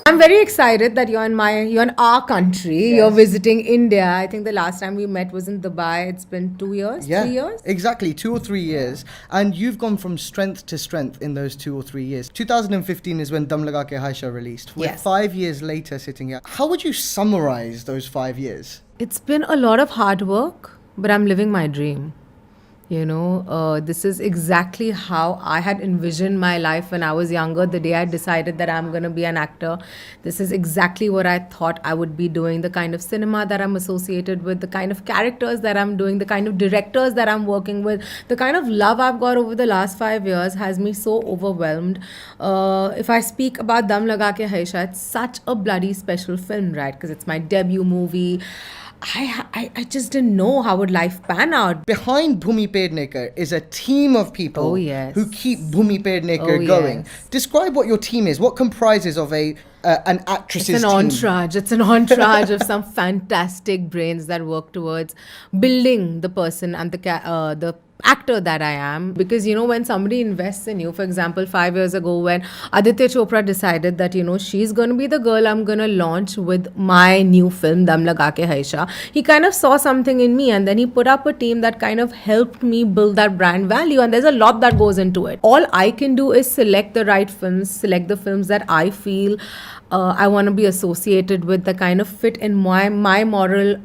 I'm very excited that you're in our country. Yes. You're visiting India. I think the last time we met was in Dubai. It's been 2 years, Yeah, 3 years. exactly, 2 or 3 years. And you've gone from strength to strength in those 2 or 3 years. 2015 is when Dum Laga Ke Haisha released. We're Yes. 5 years later sitting here. How would you summarize those 5 years? It's been a lot of hard work, but I'm living my dream. This is exactly how I had envisioned my life when I was younger, the day I decided that I'm going to be an actor. This is exactly what I thought I would be doing, the kind of cinema that I'm associated with, the kind of characters that I'm doing, the kind of directors that I'm working with, the kind of love I've got over the last 5 years has me so overwhelmed. If I speak about Dum Laga Ke Haisha, it's such a bloody special film, right? Because it's my debut movie. I just didn't know how would life pan out. Behind Bhumi Pednekar is a team of people Oh, yes. who keep Bhumi Pednekar Oh, going. yes. Describe what your team is. What comprises of an actress's It's an team? entourage. It's an entourage of some fantastic brains that work towards building the person and the actor that I am. Because, when somebody invests in you, for example, 5 years ago when Aditya Chopra decided that, she's going to be the girl I'm going to launch with my new film, Dum Laga Ke Haisha, he kind of saw something in me and then he put up a team that kind of helped me build that brand value. And there's a lot that goes into it. All I can do is select the right films, select the films that I feel I want to be associated with, the kind of fit in my moral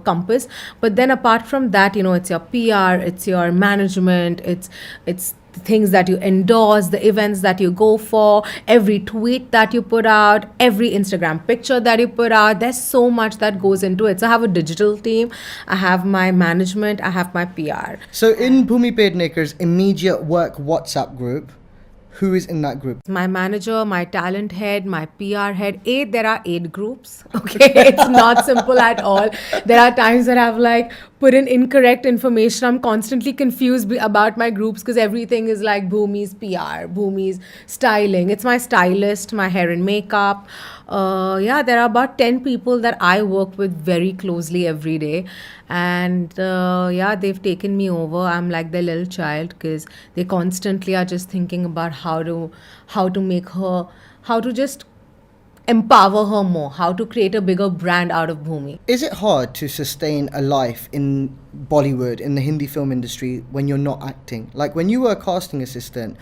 compass. But then apart from that, it's your PR, it's your management, it's the things that you endorse, the events that you go for, every tweet that you put out, every Instagram picture that you put out. There's so much that goes into it. So I have a digital team, I have my management, I have my PR. So in Bhumi Pednekar's immediate work WhatsApp group, who is in that group? My manager, my talent head, my PR head. There are 8 groups. Okay, it's not simple at all. There are times that I've put in incorrect information. I'm constantly confused about my groups because everything is like Bhumi's PR, Bhumi's styling. It's my stylist, my hair and makeup. There are about 10 people that I work with very closely every day. And they've taken me over. I'm like their little child because they constantly are just thinking about how to make her, how to just empower her more, how to create a bigger brand out of Bhumi. Is it hard to sustain a life in Bollywood, in the Hindi film industry, when you're not acting? Like when you were a casting assistant,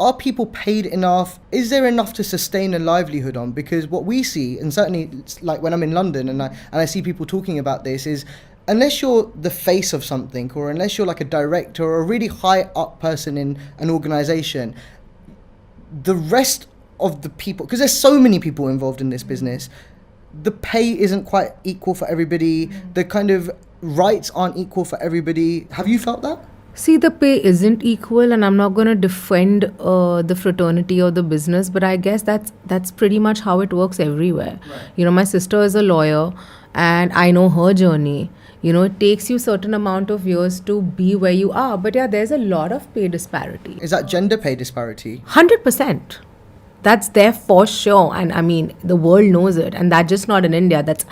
are people paid enough? Is there enough to sustain a livelihood on? Because what we see, and certainly it's like when I'm in London and I see people talking about this, is unless you're the face of something, or unless you're like a director or a really high up person in an organization, the rest of the people, because there's so many people involved in this business, the pay isn't quite equal for everybody. The kind of rights aren't equal for everybody. Have you felt that? See, the pay isn't equal, and I'm not going to defend the fraternity or the business, but I guess that's pretty much how it works everywhere. Right. My sister is a lawyer, and I know her journey. It takes you certain amount of years to be where you are, but there's a lot of pay disparity. Is that gender pay disparity? 100%. That's there for sure, and I mean the world knows it, and that's just not in India. That's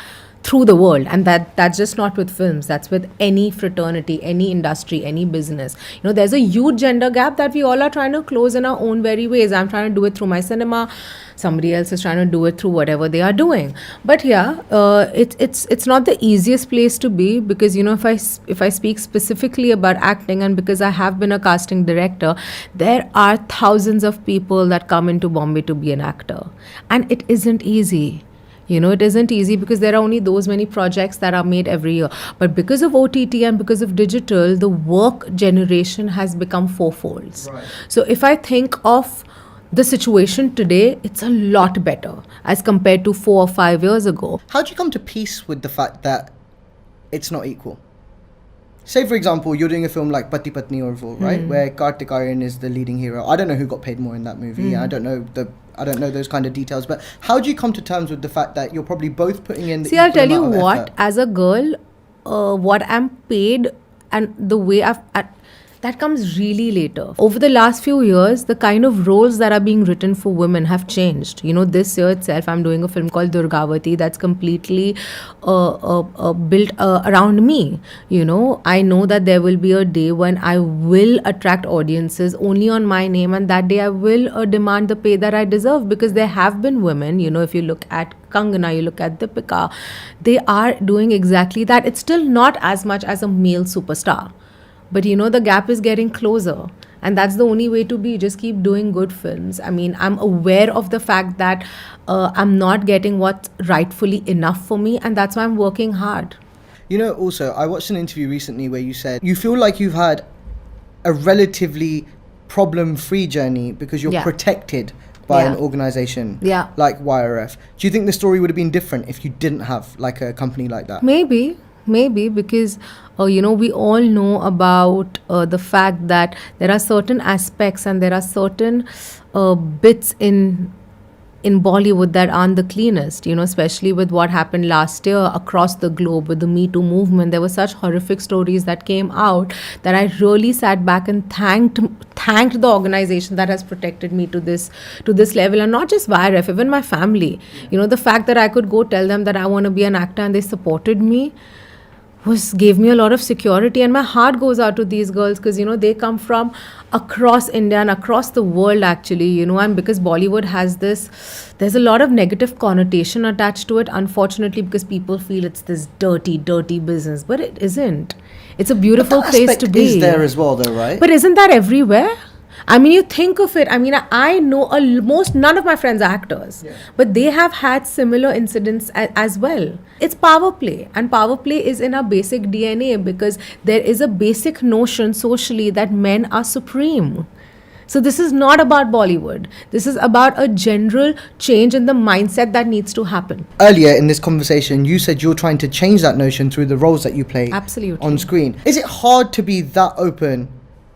through the world, and that's just not with films. That's with any fraternity, any industry, any business. There's a huge gender gap that we all are trying to close in our own very ways. I'm trying to do it through my cinema. Somebody else is trying to do it through whatever they are doing. But it's not the easiest place to be, because if I speak specifically about acting, and because I have been a casting director, there are thousands of people that come into Bombay to be an actor, and it isn't easy. It isn't easy because there are only those many projects that are made every year. But because of OTT and because of digital, the work generation has become fourfolds. Right. So if I think of the situation today, it's a lot better as compared to 4 or 5 years ago. How do you come to peace with the fact that it's not equal? Say, for example, you're doing a film like Pati Patni Urvo, right? Where Kartik Aaryan is the leading hero. I don't know who got paid more in that movie. I don't know those kind of details. But how do you come to terms with the fact that you're probably both putting in the I'll tell you what, effort? As a girl, what I'm paid and the way That comes really later. Over the last few years, the kind of roles that are being written for women have changed. This year itself, I'm doing a film called Durgavati that's completely built around me. I know that there will be a day when I will attract audiences only on my name, and that day I will demand the pay that I deserve, because there have been women, if you look at Kangana, you look at Deepika, they are doing exactly that. It's still not as much as a male superstar. But the gap is getting closer. And that's the only way to be. Just keep doing good films. I mean, I'm aware of the fact that I'm not getting what's rightfully enough for me. And that's why I'm working hard. Also, I watched an interview recently where you said you feel like you've had a relatively problem-free journey because you're protected by an organization like YRF. Do you think the story would have been different if you didn't have like a company like that? Maybe, because we all know about the fact that there are certain aspects and there are certain bits in Bollywood that aren't the cleanest, especially with what happened last year across the globe with the Me Too movement. There were such horrific stories that came out that I really sat back and thanked the organization that has protected me to this level. And not just YRF, even my family. The fact that I could go tell them that I want to be an actor and they supported me gave me a lot of security. And my heart goes out to these girls because they come from across India and across the world actually, and because Bollywood has there's a lot of negative connotation attached to it, unfortunately, because people feel it's this dirty business, but it isn't. It's a beautiful place to be. Is there as well though, right? But isn't that everywhere? I mean, you think of it. I mean, I know none of my friends are actors, but they have had similar incidents as well. It's power play, and power play is in our basic DNA because there is a basic notion socially that men are supreme. So this is not about Bollywood. This is about a general change in the mindset that needs to happen. Earlier in this conversation, you said you're trying to change that notion through the roles that you play on screen. Is it hard to be that open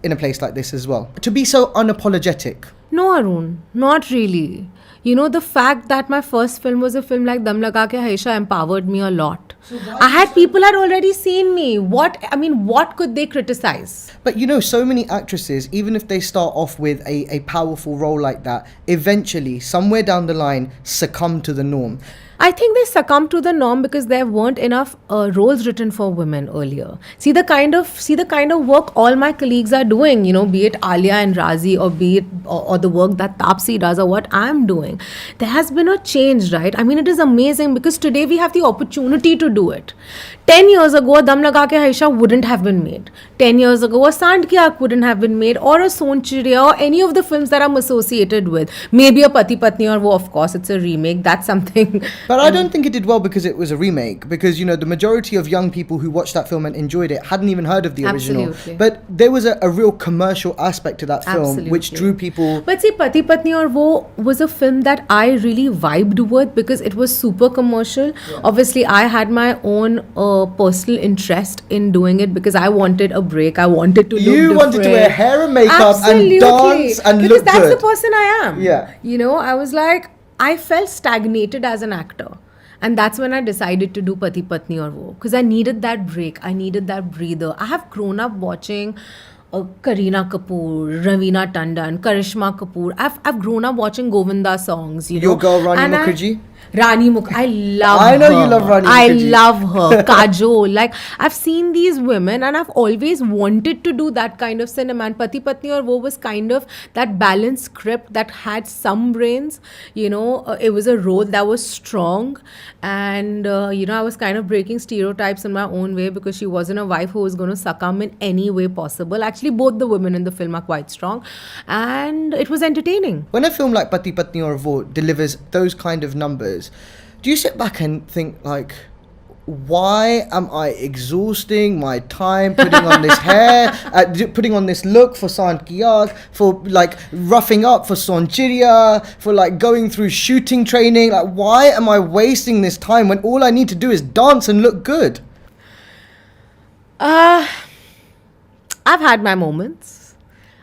in a place like this as well? To be so unapologetic? No, Arun, not really. The fact that my first film was a film like Dum Laga Ke Haisha empowered me a lot. People had already seen me. What could they criticize? But so many actresses, even if they start off with a powerful role like that, eventually, somewhere down the line, succumb to the norm. I think they succumbed to the norm because there weren't enough roles written for women earlier. See the kind of work all my colleagues are doing, be it Alia and Razi, or be it or the work that Taapsee does, or what I'm doing. There has been a change, right? I mean, it is amazing because today we have the opportunity to do it. 10 years ago, Dum Laga Ke Haisha wouldn't have been made. 10 years ago, a Sant Ki Aankh wouldn't have been made, or a Sonchiriya, or any of the films that I'm associated with. Maybe a Pati Patni or Wo, of course, it's a remake. That's something. But I don't think it did well because it was a remake. Because, the majority of young people who watched that film and enjoyed it hadn't even heard of the original. Absolutely. But there was a real commercial aspect to that film, which drew people. But see, Pati Patni or Wo was a film that I really vibed with because it was super commercial. Yeah. Obviously, I had my own personal interest in doing it because I wanted a break. I wanted to look different. You wanted to wear hair and makeup and dance and because look good. Because that's the person I am. Yeah. I was like, I felt stagnated as an actor. And that's when I decided to do Pati Patni or Wo. Because I needed that break. I needed that breather. I have grown up watching Kareena Kapoor, Raveena Tandon, Karishma Kapoor. I've grown up watching Govinda songs. Your girl Rani Mukherjee? Rani Mukherjee. I love her. I know you love Rani Mukherjee. I love her. Kajol. Like, I've seen these women and I've always wanted to do that kind of cinema. And Pati Patni or Wo was kind of that balanced script that had some brains. It was a role that was strong. And, I was kind of breaking stereotypes in my own way because she wasn't a wife who was going to succumb in any way possible. Actually, both the women in the film are quite strong. And it was entertaining. When a film like Pati Patni or Wo delivers those kind of numbers, do you sit back and think like, why am I exhausting my time putting on this hair, putting on this look for Sant Ki Aankh, for like roughing up for Sonchiriya, for like going through shooting training? Like, why am I wasting this time when all I need to do is dance and look good? I've had my moments.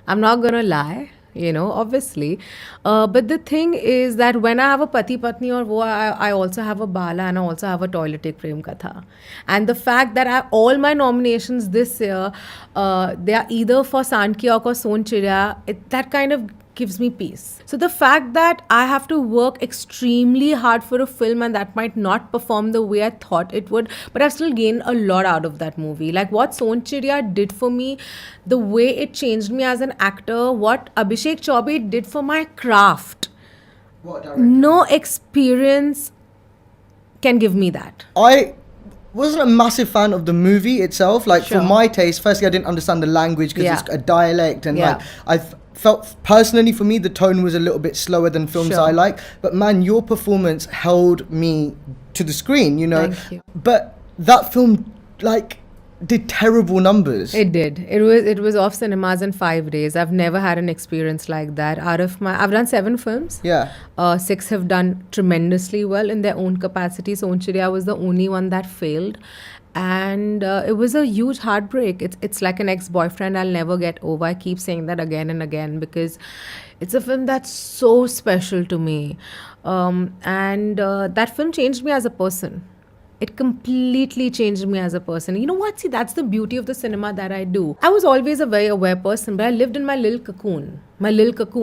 I'm not gonna lie. obviously. But the thing is that when I have a pati patni or wo, I also have a bala and I also have a toiletic prem katha. And the fact that all my nominations this year, they are either for Sand Ki Auk or Son Chirya, that kind of gives me peace. So the fact that I have to work extremely hard for a film and that might not perform the way I thought it would, but I've still gained a lot out of that movie. Like what Son Chirya did for me, the way it changed me as an actor, what Abhishek Chaubey did for my craft. What director? No experience can give me that. I wasn't a massive fan of the movie itself. Like Sure. for my taste, firstly, I didn't understand the language because Yeah. it's a dialect, and Yeah. like felt personally for me the tone was a little bit slower than films Sure. I like. But man, your performance held me to the screen. Thank you. But that film like did terrible numbers. It did. It was off cinemas in 5 days. I've never had an experience like that. I've done 7 films. Yeah. 6 have done tremendously well in their own capacity. Son Chirya was the only one that failed. And it was a huge heartbreak. It's like an ex-boyfriend I'll never get over. I keep saying that again and again because it's a film that's so special to me. And that film changed me as a person. It completely changed me as a person. You know what? See, that's the beauty of the cinema that I do. I was always a very aware person, but I lived in my little cocoon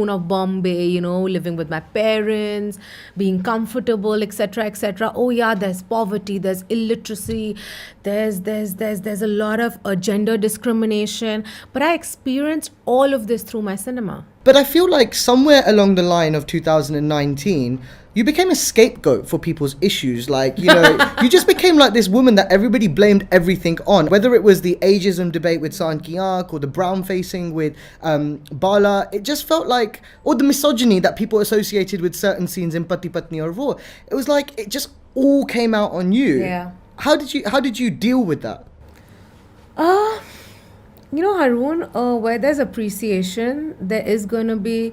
of Bombay, living with my parents, being comfortable, etc., etc. Oh yeah, there's poverty, there's illiteracy, there's a lot of gender discrimination, but I experienced all of this through my cinema. But I feel like somewhere along the line of 2019, you became a scapegoat for people's issues. Like, you just became like this woman that everybody blamed everything on. Whether it was the ageism debate with Sand Ki Auk or the brown facing with Bala, it just felt like, or the misogyny that people associated with certain scenes in Pati Patni Aur Wo. It was like, it just all came out on you. Yeah. How did you deal with that? Haroon, where there's appreciation, there is going to be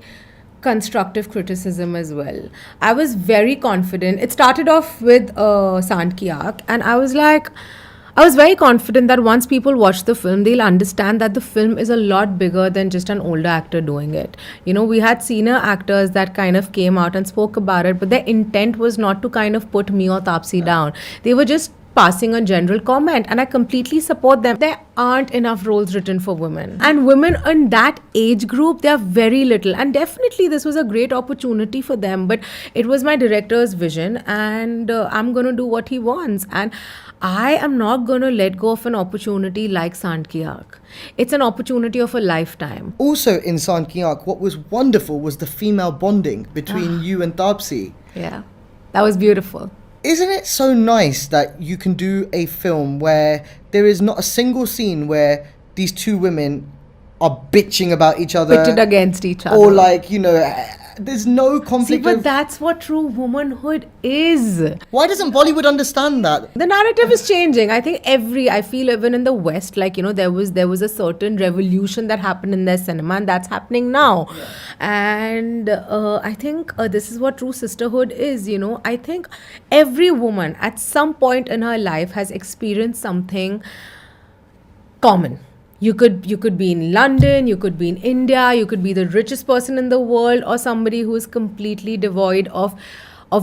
constructive criticism as well. I was very confident. It started off with Sand Ki Auk, and I was very confident that once people watch the film, they'll understand that the film is a lot bigger than just an older actor doing it. We had senior actors that kind of came out and spoke about it, but their intent was not to kind of put me or Taapsee down. They were just passing a general comment, and I completely support them. There aren't enough roles written for women, and women in that age group, they are very little, and definitely this was a great opportunity for them, but it was my director's vision, and I'm going to do what he wants, and I am not going to let go of an opportunity like Sand Ki Auk. It's an opportunity of a lifetime. Also in Sand Ki Auk, what was wonderful was the female bonding between you and Taapsee. Yeah, that was beautiful. Isn't it so nice that you can do a film where there is not a single scene where these two women are bitching about each other? Pitted against each other. Or there's no conflict. See, but that's what true womanhood is. Why doesn't Bollywood understand that? The narrative is changing. I think I feel even in the West, there was a certain revolution that happened in their cinema, and that's happening now. Yeah. And I think this is what true sisterhood is. I think every woman at some point in her life has experienced something common. You could be in London, you could be in India, you could be the richest person in the world, or somebody who is completely devoid of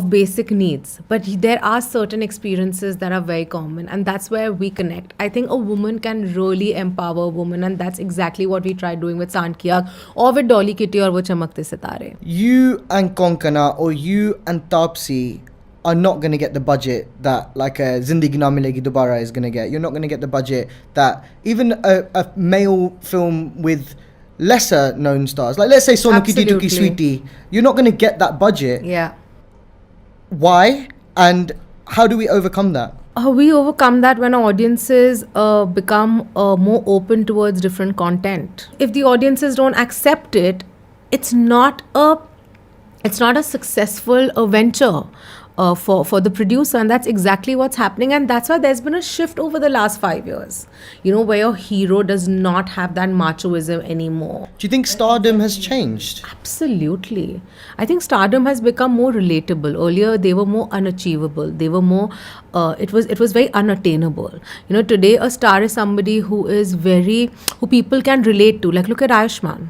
basic needs. But there are certain experiences that are very common, and that's where we connect. I think a woman can really empower a woman, and that's exactly what we tried doing with Sand Ki Auk or with Dolly Kitty or Wo Chamakte Sitare. You and Konkana or you and Taapsee are not going to get the budget that like a Zindagi Na Milegi Dobara is going to get. You're not going to get the budget that even a male film with lesser known stars, like let's say Sonu Kitty Tuki Sweetie, you're not going to get that budget. Yeah. Why? And how do we overcome that? We overcome that when our audiences become more open towards different content. If the audiences don't accept it, it's not a successful venture for the producer, and that's exactly what's happening, and that's why there's been a shift over the last 5 years, where your hero does not have that machoism anymore. Do you think stardom has changed? Absolutely. I think stardom has become more relatable. Earlier they were more unachievable. They were more it was very unattainable. Today a star is somebody who people can relate to. Like look at Ayushmann.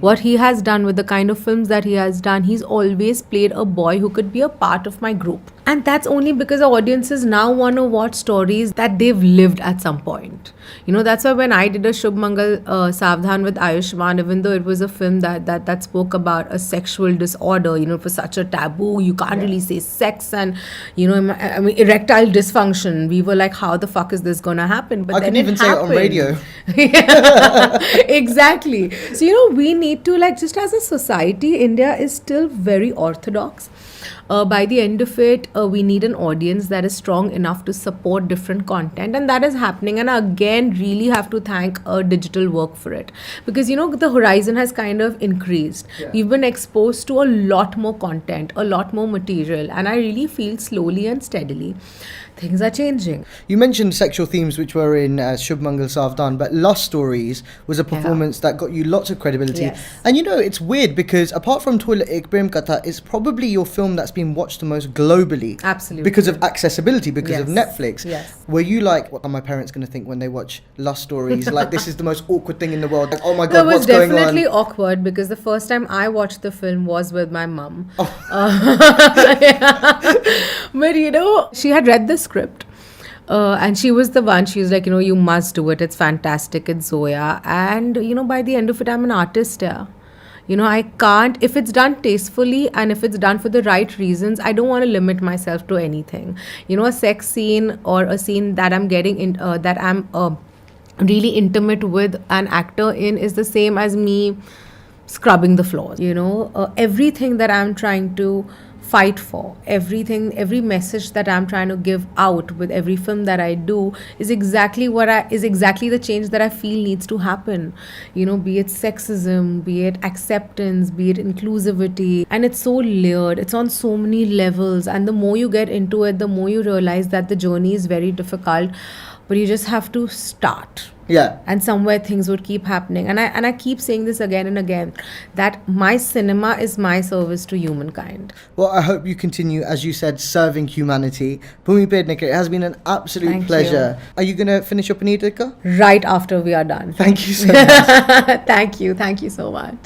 what he has done, with the kind of films that he has done, he's always played a boy who could be a part of my group. And that's only because the audiences now want to watch stories that they've lived at some point. That's why when I did a Shubh Mangal Savdhan with Ayushman, even though it was a film that spoke about a sexual disorder, it was such a taboo. You can't really say sex and, I mean, erectile dysfunction. We were like, how the fuck is this going to happen? But I then can even say it on radio. Yeah, exactly. So, we need to, like, just as a society, India is still very orthodox. By the end of it, we need an audience that is strong enough to support different content, and that is happening. And again, really have to thank digital work for it, because the horizon has kind of increased. We've been exposed to a lot more content, a lot more material, and I really feel slowly and steadily things are changing. You mentioned sexual themes, which were in Shubh Mangal Savdhan, but Lost Stories was a performance that got you lots of credibility. Yes. And it's weird because apart from Toilet Ek Prem Katha, it's probably your film that's been watched the most globally. Absolutely. Because of accessibility, because of Netflix. Yes. Were you like, what are my parents going to think when they watch Lost Stories? Like, this is the most awkward thing in the world. Like, oh my God, It was what's going on? definitely awkward, because the first time I watched the film was with my mum. But she had read the script. And she was the one, she was like, you must do it. It's fantastic. It's Zoya. And, by the end of it, I'm an artist. Yeah. I can't, if it's done tastefully and if it's done for the right reasons, I don't want to limit myself to anything. A sex scene or a scene that I'm getting in, that I'm really intimate with an actor in, is the same as me scrubbing the floors. Everything that I'm trying to fight for, every message that I'm trying to give out with every film that I do is exactly the change that I feel needs to happen. Be it sexism, be it acceptance, be it inclusivity. And it's so layered, it's on so many levels, and the more you get into it, the more you realize that the journey is very difficult, but you just have to start. Yeah. And somewhere things would keep happening. And I keep saying this again and again, that my cinema is my service to humankind. Well, I hope you continue, as you said, serving humanity. Bhumi Pednekar, it has been an absolute Thank pleasure. Are you going to finish your paneer tikka? Right after we are done. Thank you so much. Thank you so much.